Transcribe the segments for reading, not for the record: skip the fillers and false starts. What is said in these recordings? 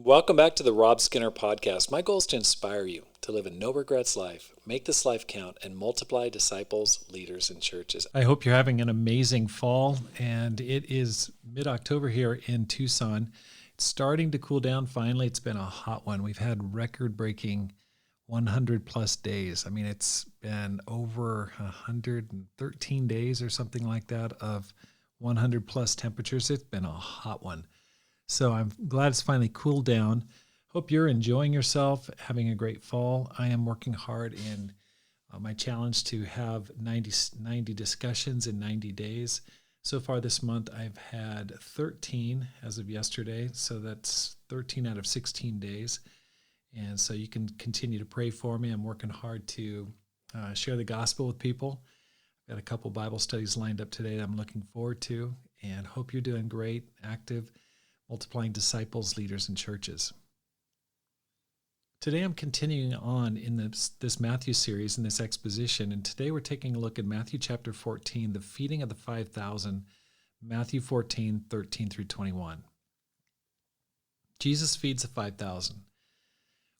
Welcome back to the Rob Skinner Podcast. My goal is to inspire you to live a no-regrets life, make this life count, and multiply disciples, leaders, and churches. I hope you're having an amazing fall, and it is mid-October here in Tucson. It's starting to cool down finally. It's been a hot one. We've had record-breaking 100-plus days. I mean, it's been over 113 days or something like that of 100-plus temperatures. It's been a hot one. So I'm glad it's finally cooled down. Hope you're enjoying yourself, having a great fall. I am working hard in my challenge to have 90 discussions in 90 days. So far this month, I've had 13 as of yesterday. So that's 13 out of 16 days. And so you can continue to pray for me. I'm working hard to share the gospel with people. I've got a couple Bible studies lined up today that I'm looking forward to, and hope you're doing great, active, multiplying disciples, leaders, and churches. Today I'm continuing on in this Matthew series, in this exposition, and today we're taking a look at Matthew chapter 14, the feeding of the 5,000, Matthew 14, 13 through 21. Jesus feeds the 5,000.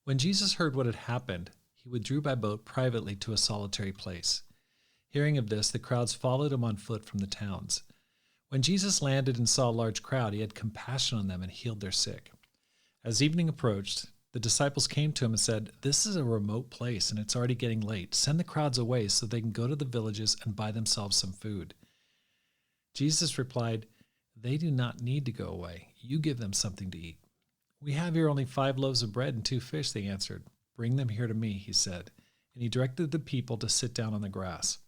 When Jesus heard what had happened, he withdrew by boat privately to a solitary place. Hearing of this, the crowds followed him on foot from the towns. When Jesus landed and saw a large crowd, he had compassion on them and healed their sick. As evening approached, the disciples came to him and said, "This is a remote place and it's already getting late. Send the crowds away so they can go to the villages and buy themselves some food." Jesus replied, "They do not need to go away. You give them something to eat." "We have here only 5 loaves of bread and 2 fish," they answered. "Bring them here to me," he said. And he directed the people to sit down on the grass.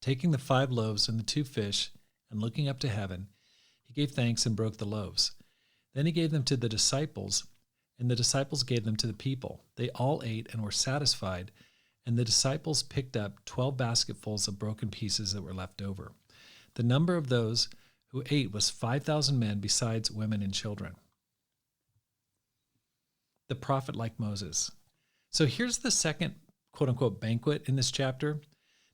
Taking the 5 loaves and the 2 fish, and looking up to heaven, he gave thanks and broke the loaves. Then he gave them to the disciples, and the disciples gave them to the people. They all ate and were satisfied, and the disciples picked up 12 basketfuls of broken pieces that were left over. The number of those who ate was 5,000 men, besides women and children. The prophet like Moses. So here's the second quote-unquote banquet in this chapter.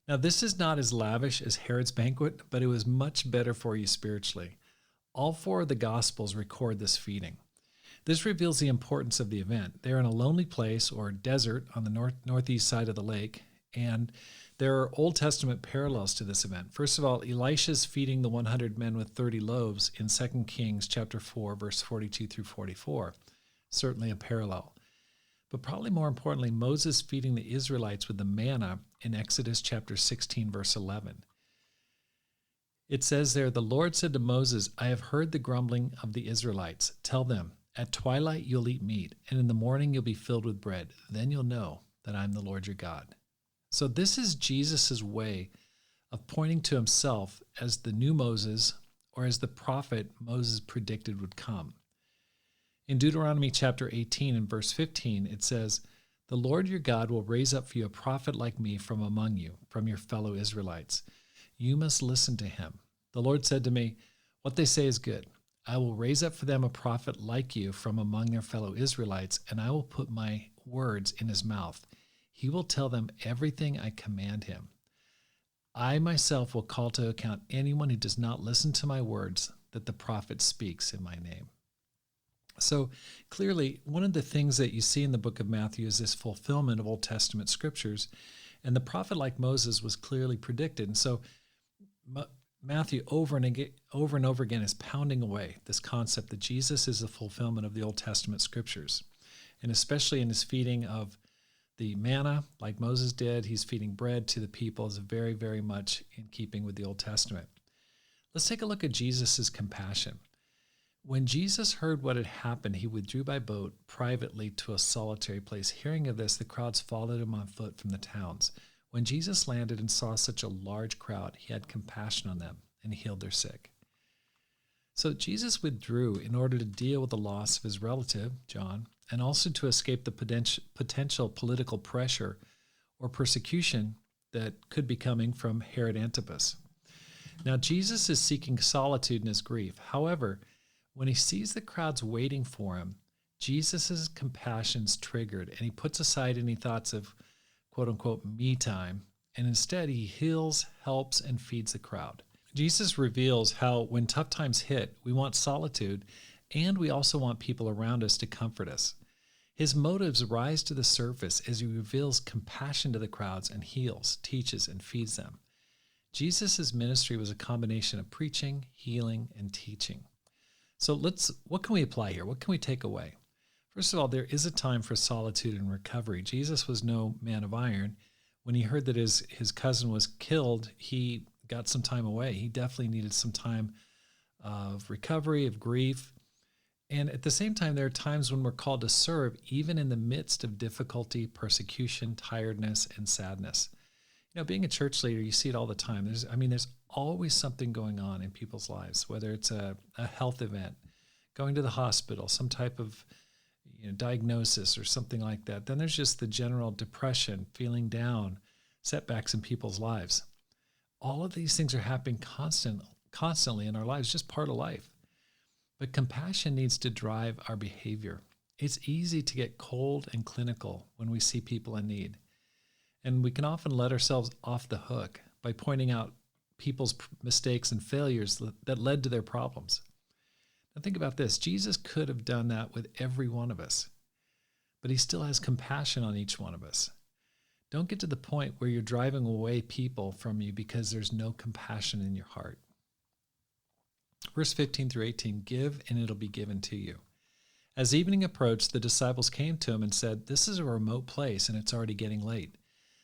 Now, this is not as lavish as Herod's banquet, but it was much better for you spiritually. All 4 of the Gospels record this feeding. This reveals the importance of the event. They're in a lonely place or desert on the northeast side of the lake, and there are Old Testament parallels to this event. First of all, Elisha's feeding the 100 men with 30 loaves in 2 Kings chapter 4, verse 42 through 44. Certainly a parallel. But probably more importantly, Moses feeding the Israelites with the manna in Exodus chapter 16, verse 11. It says there, "The Lord said to Moses, I have heard the grumbling of the Israelites. Tell them, at twilight you'll eat meat, and in the morning you'll be filled with bread. Then you'll know that I'm the Lord your God." So this is Jesus' way of pointing to himself as the new Moses, or as the prophet Moses predicted would come. In Deuteronomy chapter 18 and verse 15, it says, "The Lord your God will raise up for you a prophet like me from among you, from your fellow Israelites. You must listen to him. The Lord said to me, what they say is good. I will raise up for them a prophet like you from among their fellow Israelites, and I will put my words in his mouth. He will tell them everything I command him. I myself will call to account anyone who does not listen to my words that the prophet speaks in my name." So clearly, one of the things that you see in the book of Matthew is this fulfillment of Old Testament scriptures, and the prophet like Moses was clearly predicted. And so Matthew over and over again is pounding away this concept that Jesus is the fulfillment of the Old Testament scriptures. And especially in his feeding of the manna, like Moses did, he's feeding bread to the people, is very, very much in keeping with the Old Testament. Let's take a look at Jesus' compassion. When Jesus heard what had happened, he withdrew by boat privately to a solitary place. Hearing of this, the crowds followed him on foot from the towns. When Jesus landed and saw such a large crowd, he had compassion on them and healed their sick. So Jesus withdrew in order to deal with the loss of his relative, John, and also to escape the potential political pressure or persecution that could be coming from Herod Antipas. Now, Jesus is seeking solitude in his grief. However, when he sees the crowds waiting for him, Jesus' compassion's triggered, and he puts aside any thoughts of quote-unquote me time, and instead he heals, helps, and feeds the crowd. Jesus reveals how when tough times hit, we want solitude, and we also want people around us to comfort us. His motives rise to the surface as he reveals compassion to the crowds and heals, teaches, and feeds them. Jesus' ministry was a combination of preaching, healing, and teaching. So what can we apply here? What can we take away? First of all, there is a time for solitude and recovery. Jesus was no man of iron. When he heard that his cousin was killed, he got some time away. He definitely needed some time of recovery, of grief. And at the same time, there are times when we're called to serve, even in the midst of difficulty, persecution, tiredness, and sadness. Being a church leader, you see it all the time. There's always something going on in people's lives, whether it's a health event, going to the hospital, some type of diagnosis or something like that. Then there's just the general depression, feeling down, setbacks in people's lives. All of these things are happening constantly in our lives, just part of life. But compassion needs to drive our behavior. It's easy to get cold and clinical when we see people in need. And we can often let ourselves off the hook by pointing out people's mistakes and failures that led to their problems. Now think about this. Jesus could have done that with every one of us, but he still has compassion on each one of us. Don't get to the point where you're driving away people from you because there's no compassion in your heart. Verse 15 through 18, give and it'll be given to you. As evening approached, the disciples came to him and said, this is a remote place and it's already getting late.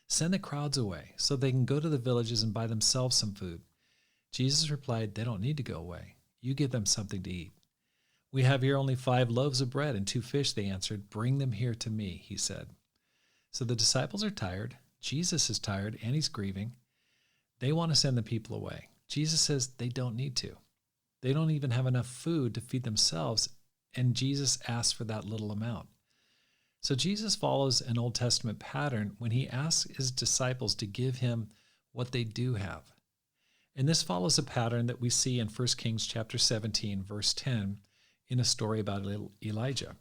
Send the crowds away so they can go to the villages and buy themselves some food. Jesus replied, they don't need to go away. You give them something to eat. We have here only 5 loaves of bread and 2 fish, they answered. Bring them here to me, he said. So the disciples are tired. Jesus is tired and he's grieving. They want to send the people away. Jesus says they don't need to. They don't even have enough food to feed themselves, and Jesus asks for that little amount. So Jesus follows an Old Testament pattern when he asks his disciples to give him what they do have. And this follows a pattern that we see in 1 Kings chapter 17, verse 10, in a story about Elijah.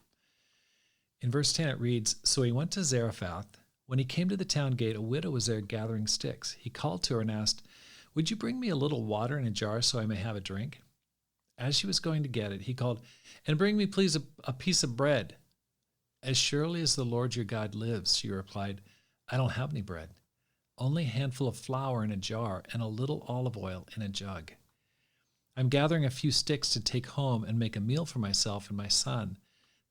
In verse 10 it reads, so he went to Zarephath. When he came to the town gate, a widow was there gathering sticks. He called to her and asked, would you bring me a little water in a jar so I may have a drink? As she was going to get it, he called, and bring me please a piece of bread. As surely as the Lord your God lives, she replied, I don't have any bread, only a handful of flour in a jar and a little olive oil in a jug. I'm gathering a few sticks to take home and make a meal for myself and my son,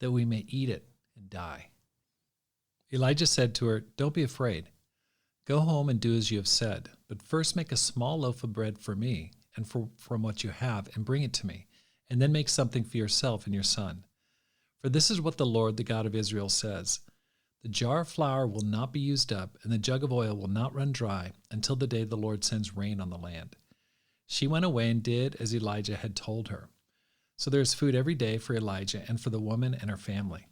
that we may eat it and die. Elijah said to her, don't be afraid. Go home and do as you have said, but first make a small loaf of bread for me and from what you have, and bring it to me, and then make something for yourself and your son. For this is what the Lord, the God of Israel, says, the jar of flour will not be used up, and the jug of oil will not run dry until the day the Lord sends rain on the land. She went away and did as Elijah had told her. So there is food every day for Elijah and for the woman and her family.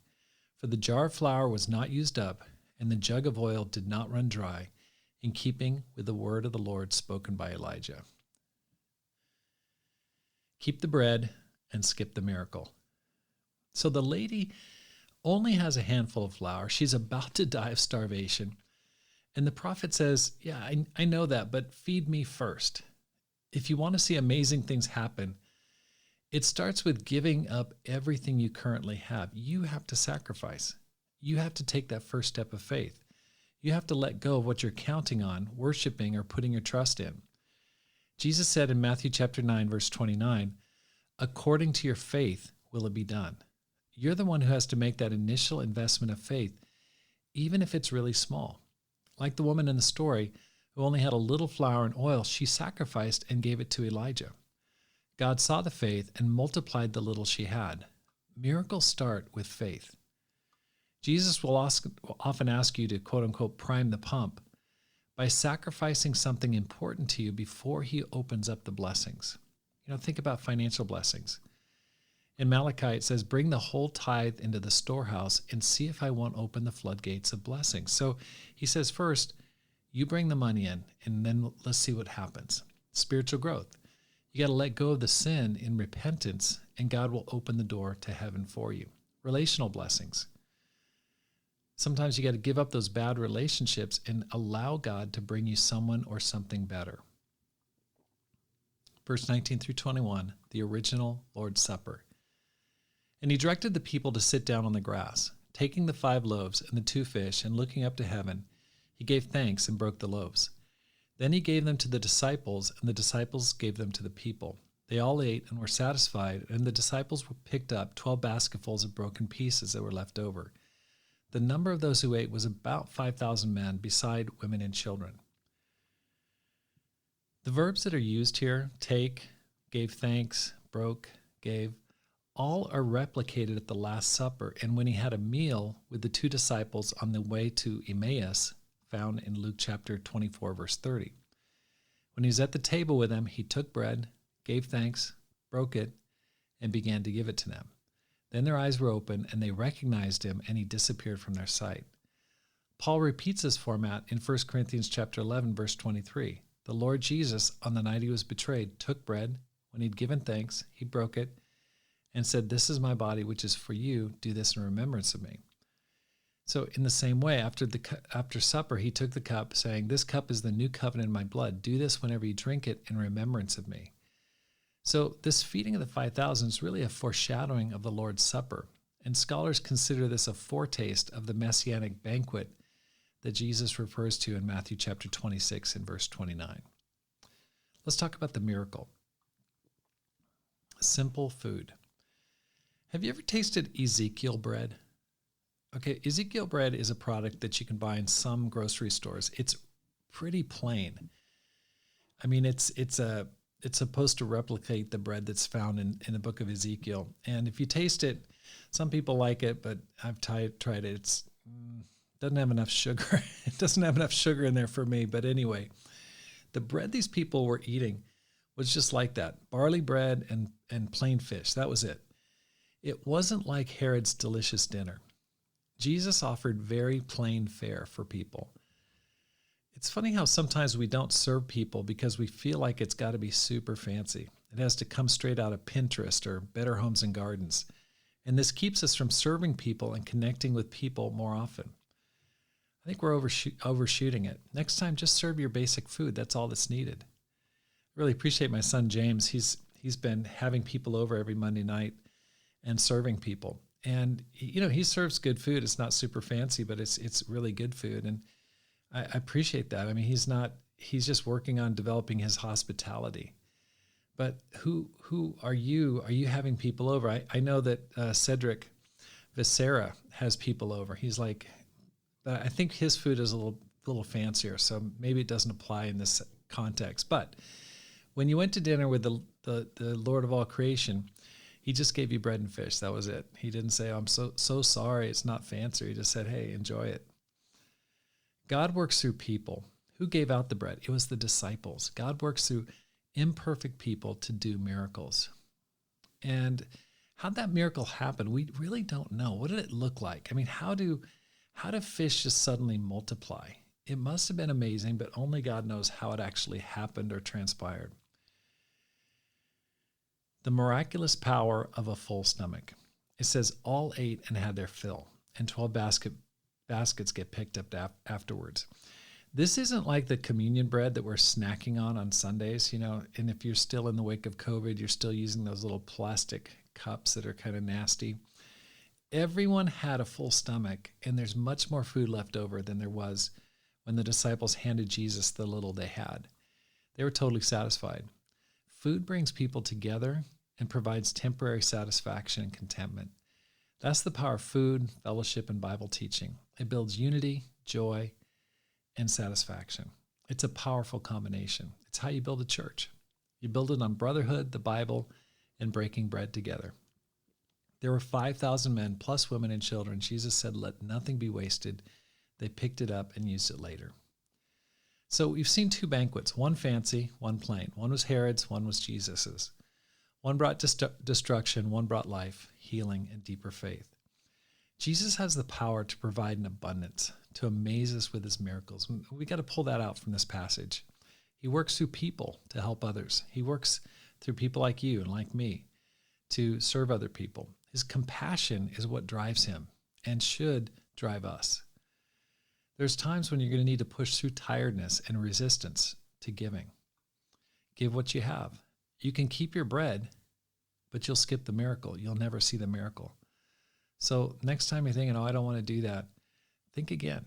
For the jar of flour was not used up, and the jug of oil did not run dry, in keeping with the word of the Lord spoken by Elijah. Keep the bread and skip the miracle. So the lady only has a handful of flour. She's about to die of starvation. And the prophet says, yeah, I know that, but feed me first. If you want to see amazing things happen, it starts with giving up everything you currently have. You have to sacrifice. You have to take that first step of faith. You have to let go of what you're counting on, worshiping, or putting your trust in. Jesus said in Matthew chapter 9, verse 29, according to your faith will it be done. You're the one who has to make that initial investment of faith, even if it's really small. Like the woman in the story who only had a little flour and oil, she sacrificed and gave it to Elijah. God saw the faith and multiplied the little she had. Miracles start with faith. Jesus will often ask you to, quote unquote, prime the pump by sacrificing something important to you before he opens up the blessings. Think about financial blessings. In Malachi, it says, bring the whole tithe into the storehouse and see if I won't open the floodgates of blessings. So he says, first, you bring the money in, and then let's see what happens. Spiritual growth. You got to let go of the sin in repentance, and God will open the door to heaven for you. Relational blessings. Sometimes you got to give up those bad relationships and allow God to bring you someone or something better. Verse 19 through 21, the original Lord's Supper. And he directed the people to sit down on the grass. Taking the 5 loaves and the 2 fish and looking up to heaven, he gave thanks and broke the loaves. Then he gave them to the disciples, and the disciples gave them to the people. They all ate and were satisfied, and the disciples picked up 12 basketfuls of broken pieces that were left over. The number of those who ate was about 5,000 men, beside women and children. The verbs that are used here, take, gave thanks, broke, gave, all are replicated at the Last Supper and when he had a meal with the 2 disciples on the way to Emmaus, found in Luke chapter 24, verse 30. When he was at the table with them, he took bread, gave thanks, broke it, and began to give it to them. Then their eyes were open, and they recognized him, and he disappeared from their sight. Paul repeats this format in 1 Corinthians chapter 11, verse 23. The Lord Jesus, on the night he was betrayed, took bread. When he'd given thanks, he broke it, and said, "This is my body, which is for you. Do this in remembrance of me." So in the same way, after supper, he took the cup, saying, "This cup is the new covenant in my blood. Do this whenever you drink it in remembrance of me." So this feeding of the 5,000 is really a foreshadowing of the Lord's Supper. And scholars consider this a foretaste of the messianic banquet that Jesus refers to in Matthew chapter 26 and verse 29. Let's talk about the miracle. Simple food. Have you ever tasted Ezekiel bread? Okay, Ezekiel bread is a product that you can buy in some grocery stores. It's pretty plain. I mean, it's supposed to replicate the bread that's found in the book of Ezekiel. And if you taste it, some people like it, but I've tried it. It doesn't have enough sugar. It doesn't have enough sugar in there for me. But anyway, the bread these people were eating was just like that. Barley bread and plain fish. That was it. It wasn't like Herod's delicious dinner. Jesus offered very plain fare for people. It's funny how sometimes we don't serve people because we feel like it's got to be super fancy. It has to come straight out of Pinterest or Better Homes and Gardens. And this keeps us from serving people and connecting with people more often. I think we're overshooting it. Next time, just serve your basic food. That's all that's needed. I really appreciate my son, James. He's been having people over every Monday night and serving people. And, he serves good food. It's not super fancy, but it's really good food. And I appreciate that. I mean, he's just working on developing his hospitality. But who are you? Are you having people over? I know that Cedric Viscera has people over. He's like, but I think his food is a little fancier, so maybe it doesn't apply in this context. But when you went to dinner with the Lord of all creation, he just gave you bread and fish. That was it. He didn't say, "I'm so sorry, it's not fancy." He just said, "Hey, enjoy it." God works through people. Who gave out the bread? It was the disciples. God works through imperfect people to do miracles. And how'd that miracle happen? We really don't know. What did it look like? I mean, how do fish just suddenly multiply? It must have been amazing, but only God knows how it actually happened or transpired. The miraculous power of a full stomach. It says all ate and had their fill, and 12 baskets get picked up afterwards. This isn't like the communion bread that we're snacking on Sundays, and if you're still in the wake of COVID, you're still using those little plastic cups that are kind of nasty. Everyone had a full stomach, and there's much more food left over than there was when the disciples handed Jesus the little they had. They were totally satisfied. Food brings people together and provides temporary satisfaction and contentment. That's the power of food, fellowship, and Bible teaching. It builds unity, joy, and satisfaction. It's a powerful combination. It's how you build a church. You build it on brotherhood, the Bible, and breaking bread together. There were 5,000 men plus women and children. Jesus said, "Let nothing be wasted." They picked it up and used it later. So we've seen 2 banquets, one fancy, one plain. One was Herod's, one was Jesus's. One brought destruction, one brought life, healing, and deeper faith. Jesus has the power to provide an abundance, to amaze us with his miracles. We got to pull that out from this passage. He works through people to help others. He works through people like you and like me to serve other people. His compassion is what drives him and should drive us. There's times when you're going to need to push through tiredness and resistance to giving. Give what you have. You can keep your bread, but you'll skip the miracle. You'll never see the miracle. So next time you're thinking, oh, I don't want to do that, think again.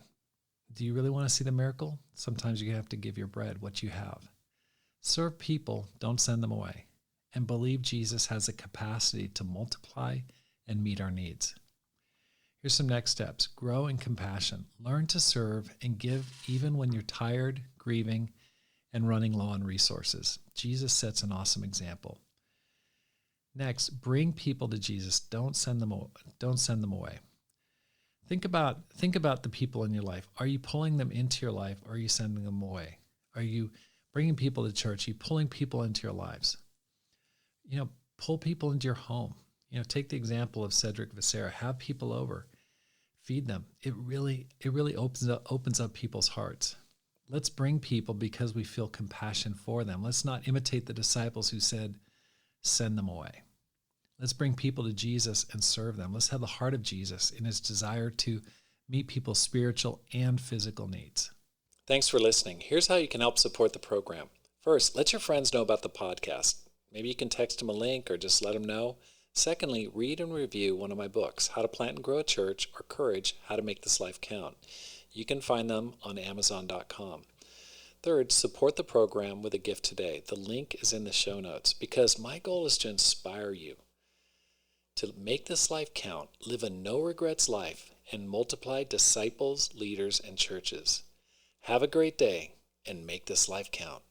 Do you really want to see the miracle? Sometimes you have to give your bread, what you have. Serve people, don't send them away. And believe Jesus has a capacity to multiply and meet our needs. Here's some next steps. Grow in compassion. Learn to serve and give even when you're tired, grieving, and running low on resources. Jesus sets an awesome example. Next, bring people to Jesus. Don't send them away. Think about the people in your life. Are you pulling them into your life, or are you sending them away? Are you bringing people to church? Are you pulling people into your lives? Pull people into your home. Take the example of Cedric Vissera. Have people over. Feed them. It really opens up people's hearts. Let's bring people because we feel compassion for them. Let's not imitate the disciples who said, send them away. Let's bring people to Jesus and serve them. Let's have the heart of Jesus in his desire to meet people's spiritual and physical needs. Thanks for listening. Here's how you can help support the program. First, let your friends know about the podcast. Maybe you can text them a link or just let them know. Secondly, read and review one of my books, How to Plant and Grow a Church, or Courage, How to Make This Life Count. You can find them on Amazon.com. Third, support the program with a gift today. The link is in the show notes because my goal is to inspire you to make this life count, live a no-regrets life, and multiply disciples, leaders, and churches. Have a great day and make this life count.